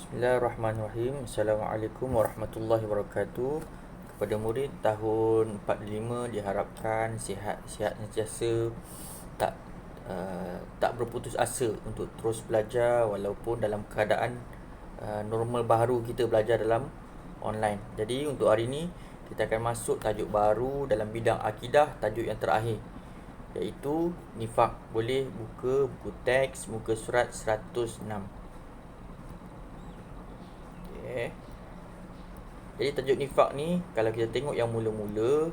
Bismillahirrahmanirrahim. Assalamualaikum warahmatullahi wabarakatuh. Kepada murid tahun 45 diharapkan sihat sentiasa, tak tak berputus asa untuk terus belajar walaupun dalam keadaan normal baru kita belajar dalam online. Jadi untuk hari ini kita akan masuk tajuk baru dalam bidang akidah, tajuk yang terakhir, iaitu nifak. Boleh buka buku teks muka surat 106. Jadi tajuk nifak ni, kalau kita tengok yang mula-mula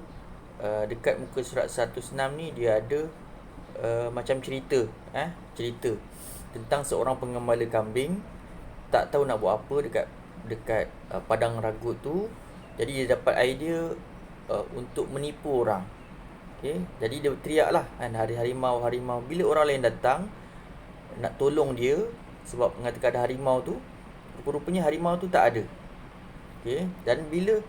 dekat muka surat 106 ni, dia ada macam cerita cerita tentang seorang pengembala kambing tak tahu nak buat apa dekat padang ragut tu. Jadi dia dapat idea untuk menipu orang. Jadi dia teriak lah kan, harimau. Bila orang lain datang nak tolong dia sebab mengatakan ada harimau tu, rupa-rupanya harimau tu tak ada. Dan bila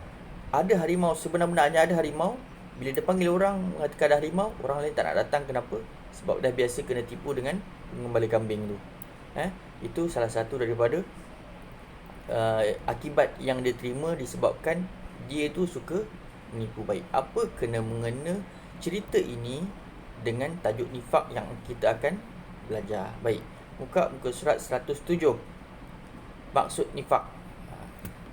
ada harimau, sebenar-benarnya ada harimau, bila dia panggil orang mengatakan ada harimau, orang lain tak nak datang. Kenapa? Sebab dah biasa kena tipu dengan pengembala kambing tu. Itu salah satu daripada akibat yang dia terima disebabkan dia tu suka menipu. Baik, apa kena-mengena cerita ini dengan tajuk nifak yang kita akan belajar? Baik, muka surat 107. Maksud nifak.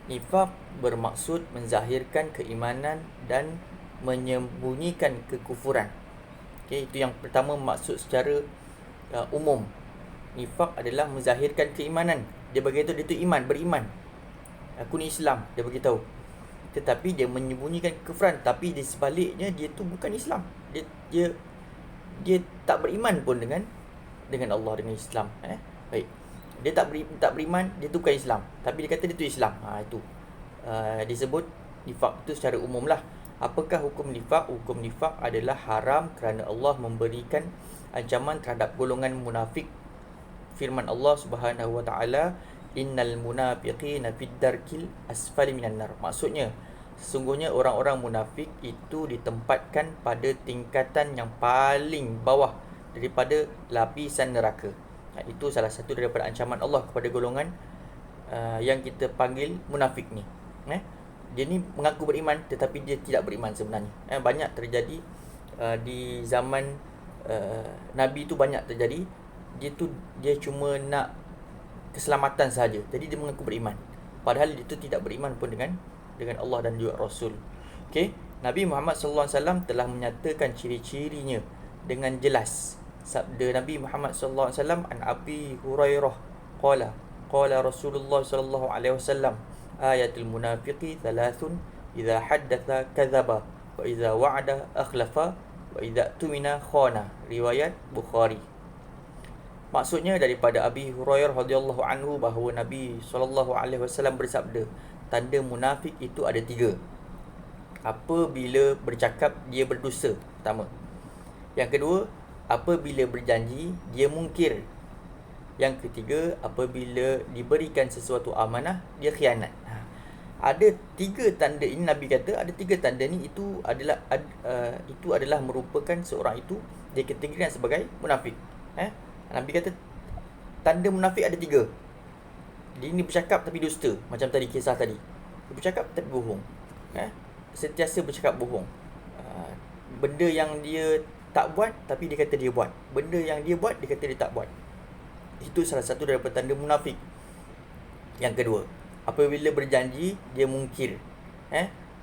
Nifak bermaksud menzahirkan keimanan dan menyembunyikan kekufuran. Itu yang pertama, maksud secara umum. Nifak adalah menzahirkan keimanan. Dia beritahu dia tu beriman. Aku ni Islam, dia beritahu. Tetapi dia menyembunyikan kekufuran. Tapi di sebaliknya dia tu bukan Islam. Dia tak beriman pun dengan Allah, dengan Islam. Baik. Dia tak beriman, dia tu bukan Islam, tapi dia kata dia tu Islam. Itu disebut nifak. Itu secara umum lah. Apakah hukum nifak? Hukum nifak adalah haram kerana Allah memberikan ancaman terhadap golongan munafik. Firman Allah Subhanahu wa taala, innal munafiqina fid darkil asfali minan nar. Maksudnya, sesungguhnya orang-orang munafik itu ditempatkan pada tingkatan yang paling bawah daripada lapisan neraka. Itu salah satu daripada ancaman Allah kepada golongan yang kita panggil munafik ni. Dia ni mengaku beriman tetapi dia tidak beriman sebenarnya. Banyak terjadi di zaman Nabi tu, banyak terjadi. Dia cuma nak keselamatan sahaja. Jadi dia mengaku beriman, padahal dia tu tidak beriman pun dengan Allah dan juga Rasul. Nabi Muhammad sallallahu alaihi wasallam telah menyatakan ciri-cirinya dengan jelas. Sabda Nabi Muhammad sallallahu alaihi wasallam, an Abi Hurairah qala Rasulullah sallallahu alaihi wasallam, ayatul munafiqi thalathun, idza haddatha kadzaba, wa idza wa'ada akhlafa, wa idza tumina khana. Riwayat Bukhari. Maksudnya daripada Abi Hurairah radhiyallahu anhu bahawa Nabi sallallahu alaihi wasallam bersabda, tanda munafik itu ada 3. Apabila bercakap dia berdusta, pertama. Yang kedua, apabila berjanji dia mungkir. Yang ketiga, apabila diberikan sesuatu amanah dia khianat. Ada 3 tanda ini. Nabi kata ada 3 tanda ni, itu adalah merupakan seorang itu dikategorikan sebagai munafik. Nabi kata tanda munafik ada 3. Dia ni bercakap tapi dusta, macam tadi kisah tadi. Dia bercakap tapi bohong. Sentiasa bercakap bohong. Benda yang dia tak buat tapi dia kata dia buat. Benda yang dia buat dia kata dia tak buat. Itu salah satu daripada tanda munafik. Yang kedua, apabila berjanji dia mungkir.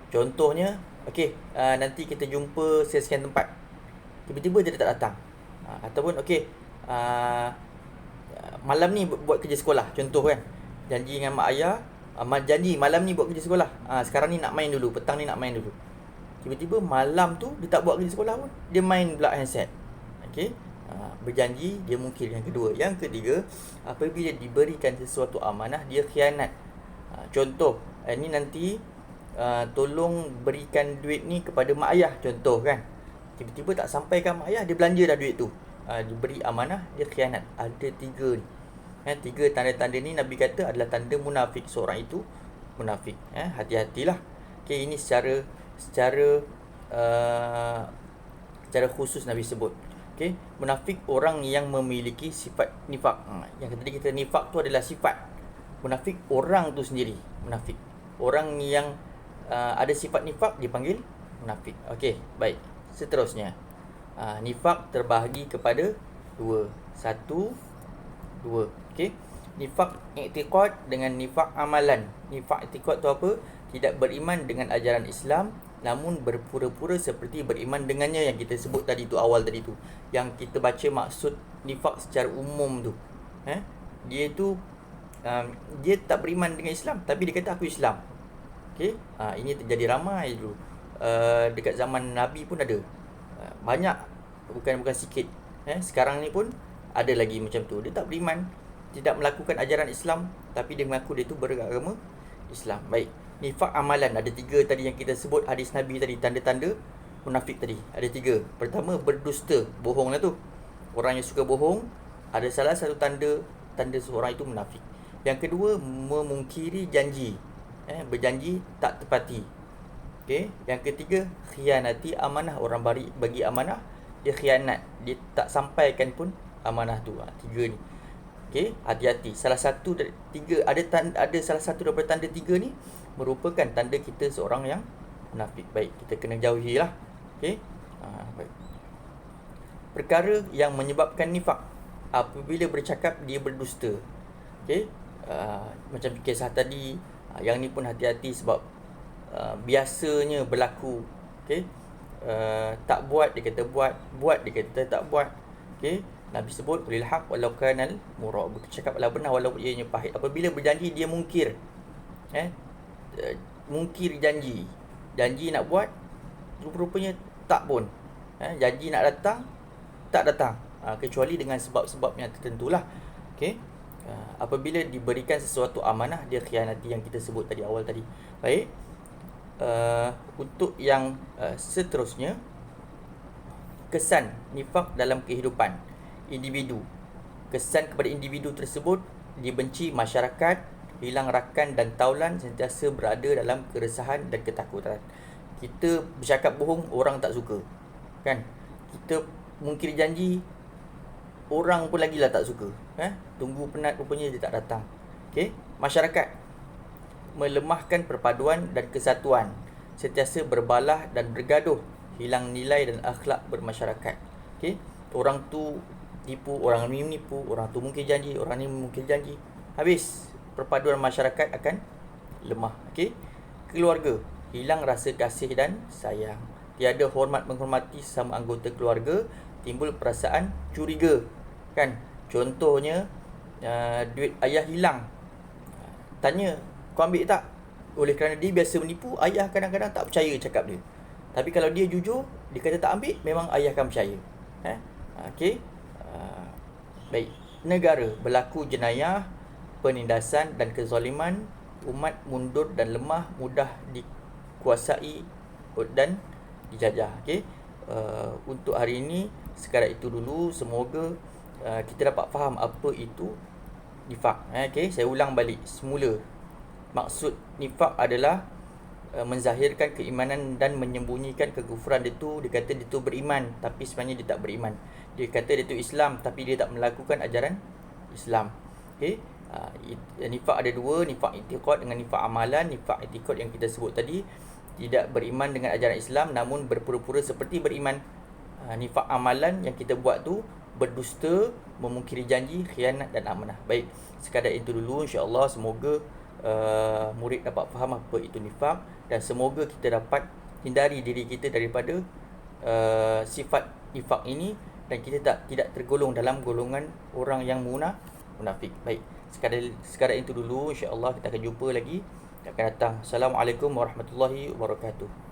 Contohnya, nanti kita jumpa sekian tempat, tiba-tiba dia tak datang. Ataupun malam ni buat kerja sekolah, contoh kan. Janji dengan mak ayah, janji malam ni buat kerja sekolah. Sekarang ni nak main dulu, petang ni nak main dulu. Tiba-tiba malam tu dia tak buat kerja sekolah pun, dia main pula handset. Berjanji dia mungkir. Yang kedua. Yang ketiga, apabila diberikan sesuatu amanah dia khianat. Contoh, ni nanti tolong berikan duit ni kepada mak ayah, contoh kan. Tiba-tiba tak sampaikan mak ayah, dia belanja dah duit tu. Diberi amanah, dia khianat. Ada 3 ni. 3 tanda-tanda ni Nabi kata adalah tanda munafik. Seorang itu munafik. Hati-hatilah. Ini secara khusus Nabi sebut. Munafik orang yang memiliki sifat nifak. Yang tadi kita nifak tu adalah sifat. Munafik orang tu sendiri, munafik. Orang yang ada sifat nifak dipanggil munafik. Okey, baik. Seterusnya, nifak terbahagi kepada dua. Satu, dua. Okey. Nifak i'tiqad dengan nifak amalan. Nifak i'tiqad tu apa? Tidak beriman dengan ajaran Islam, namun berpura-pura seperti beriman dengannya, yang kita sebut tadi tu, awal tadi tu. Yang kita baca maksud nifak secara umum tu. Dia tu dia tak beriman dengan Islam, tapi dia kata aku Islam. Okey. Ini terjadi ramai dulu. Dekat zaman Nabi pun ada. Banyak, bukan sikit. Sekarang ni pun ada lagi macam tu. Dia tak beriman, tidak melakukan ajaran Islam, tapi dia mengaku dia tu beragama Islam. Baik. Nifak amalan ada 3 tadi yang kita sebut hadis Nabi tadi, tanda-tanda munafik tadi. Ada 3. Pertama, berdusta, bohong lah tu. Orang yang suka bohong, ada salah satu tanda seorang itu munafik. Yang kedua, memungkiri janji. Berjanji tak tepati. Okey. Yang ketiga, khianati amanah. Orang bagi amanah, dia khianat, dia tak sampaikan pun amanah tu. 3 ni. Okey, hati-hati. Salah satu dari 3, ada salah satu daripada tanda 3 ni merupakan tanda kita seorang yang munafik. Baik, kita kena jauhilah. Okey. Baik. Perkara yang menyebabkan nifak, apabila bercakap dia berdusta. Okey. Macam kisah tadi, yang ni pun hati-hati sebab biasanya berlaku. Okey. Tak buat dia kata buat dia kata tak buat. Okey. Nabi sebut qulil haq walau kanal murah, bercakaplah benar walaupun ianya pahit. Apabila berjanji dia mungkir. Mungkir janji nak buat, rupa-rupanya tak pun. Janji nak datang, tak datang. Kecuali dengan sebab-sebab yang tertentulah. Okey. Apabila diberikan sesuatu amanah, dia khianati, yang kita sebut tadi awal tadi. Baik. Untuk yang seterusnya, kesan nifak dalam kehidupan individu. Kesan kepada individu tersebut, dibenci masyarakat, hilang rakan dan taulan, sentiasa berada dalam keresahan dan ketakutan. Kita bercakap bohong, orang tak suka. Kan? Kita mungkir janji, orang pun lagilah tak suka. Tunggu penat, rupanya dia tak datang. Okey. Masyarakat melemahkan perpaduan dan kesatuan, sentiasa berbalah dan bergaduh, hilang nilai dan akhlak bermasyarakat. Okey. Orang tu tipu, orang ni menipu, orang tu mungkir janji, orang ni mungkir janji. Habis perpaduan masyarakat akan lemah. Okey. Keluarga, hilang rasa kasih dan sayang. Tiada hormat menghormati sesama anggota keluarga, timbul perasaan curiga. Kan? Contohnya, duit ayah hilang. Tanya, kau ambil tak? Oleh kerana dia biasa menipu, ayah kadang-kadang tak percaya cakap dia. Tapi kalau dia jujur, dia kata tak ambil, memang ayah akan percaya. Okey. Baik. Negara, berlaku jenayah, penindasan dan kezaliman, umat mundur dan lemah, mudah dikuasai dan dijajah. Okey. Untuk hari ini sekadar itu dulu. Semoga kita dapat faham apa itu nifak. Okey, saya ulang balik semula. Maksud nifak adalah menzahirkan keimanan dan menyembunyikan kekufuran dia tu. Dia kata dia tu beriman, tapi sebenarnya dia tak beriman. Dia kata dia tu Islam, tapi dia tak melakukan ajaran Islam. Okey. Nifak ada 2, nifak i'tiqad dengan nifak amalan. Nifak i'tiqad yang kita sebut tadi, tidak beriman dengan ajaran Islam namun berpura-pura seperti beriman. Nifak amalan yang kita buat tu, berdusta, memungkiri janji, khianat dan amanah. Baik, sekadar itu dulu. InsyaAllah semoga murid dapat faham apa itu nifak, dan semoga kita dapat hindari diri kita daripada sifat nifak ini, dan kita tidak tergolong dalam golongan orang yang munafik. Baik, sekadar itu dulu. InsyaAllah kita akan jumpa lagi akan datang. Assalamualaikum warahmatullahi wabarakatuh.